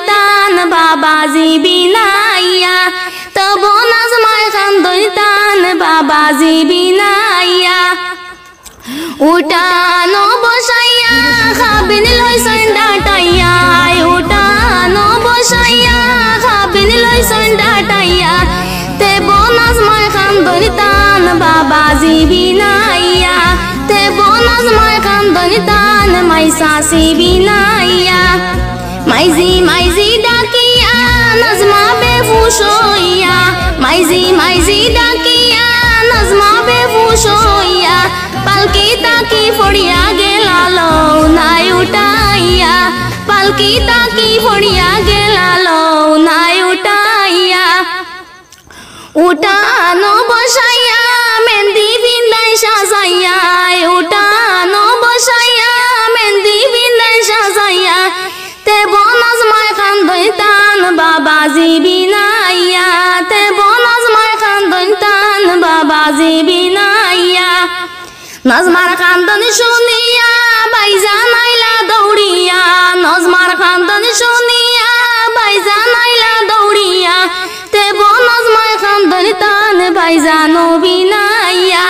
টান বাবাজি বিনাইয়া তবু নাজমার কান্দন টান বাবাজি বিনাইয়া উঠানো বসাইয়া খাবিন লইছেন ডাটাইয়া উঠানো বসাইয়া খাবিন লইছেন ডাটাইয়া তেব নাজমার কান্দন টান বাবাজি বিনাইয়া তেব নাজমার কান্দন টান মাইসাসি বিনাইয়া মাইজি মাইজি ডাকিয়া নাজমা বেহুশ হইয়া মাইজি মাইজি ডাকিয়া নাজমা বেহুশ হইয়া পালকি তাকি ফড়িয়া গেলালো নাই উঠাইয়া পালকি তাকি ফড়িয়া গেলালো নাই উঠাইয়া উঠানো বসাইয়া মেহেন্দি বিন্দাই সাজাইয়া উঠানো বসাইয়া মেহেন্দি বিন্দাই সাজাইয়া তেব নাজমার কান্দন টান বাবাজি বিনাইয়া তেব নাজমার কান্দন টান বাবাজি বিনাইয়া নাজমার কান্দন শুনিয়া ভাইজান আইলা দৌড়িয়া নাজমার কান্দন শুনিয়া ভাইজান আইলা দৌড়িয়া তেব নাজমার কান্দন টান ভাইজানো বিনাইয়া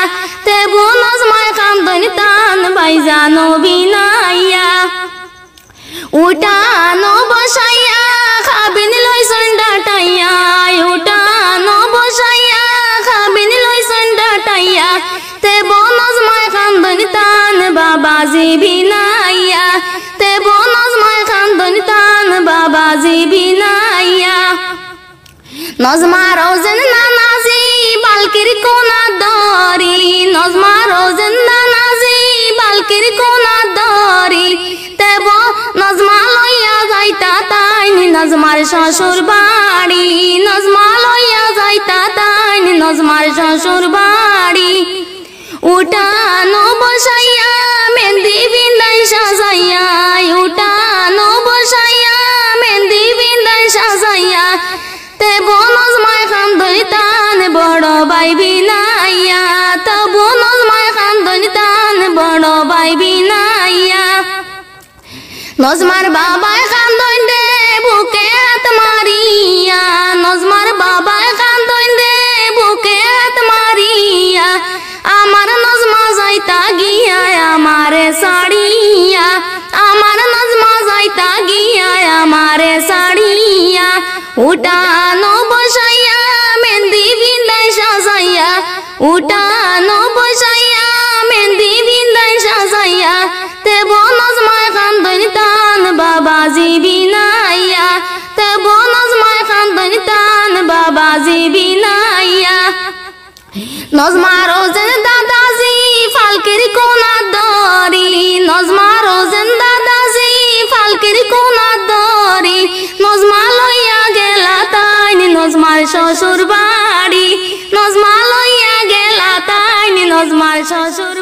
তেব নাজমার কান্দন টান ভাইজানো বিনাইয়া উঠানো বসাইয়া খাবিন লইছেন ডাটাইয়া উঠানো বসাইয়া খাবিন লইছেন ডাটাইয়া তেব নাজমার কান্দন টান বাবাজি বিনাইয়া তেব নাজমার কান্দন টান বাবাজি বিনাইয়া নজমা রোজন নানাজি বালকির কোনা দরি নজমা রোজন নানাজি বালকির কোনা দরি তেব নজমা লইয়া যাইতা তাইনি নজমার শ্বশুর বাড়ি নজমা লইয়া যাইতা তাইনি নজমার শ্বশুর বাড়ি উঠানো বসাইয়া মেহেন্দি বিন্দাই সাজাইয়া উঠানো বসাইয়া মেহেন্দি বিন্দাই সাজাইয়া তেব নজমার কান্দন টান বড় ভাই বিনাইয়া তব নজমার কান্দন টান বড় ভাই বিনাইয়া নজমার বাবার কান্দন দে বুকে হাত মারিয়া নজমার বাবার কান্দন দে বুকে হাত মারিয়া আমার নজমা যাইতা গিয়া আমারে সাড়িয়া আমার নজমা যাইতা গিয়া আমারে সাড়িয়া উঠানো বসাইয়া মেহেন্দি বিন্দাই সাজাইয়া উঠানো বসাইয়া মেহেন্দি বিন্দাই সাজাইয়া তেব নজমার কান্দন টান বাবাজি বিনাইয়া তেব নজমার কান্দন টান বাবাজি বিনাইয়া নজমা রোজন দাদাজি ফালকির কোনা দরি নজমা রোজন দাদাজি ফালকির কোনা দরি নজমা লইয়া গেলা তাইনি নজমার শ্বশুর বাড়ি নজমা লইয়া গেলা তাইনি নজমার শ্বশুর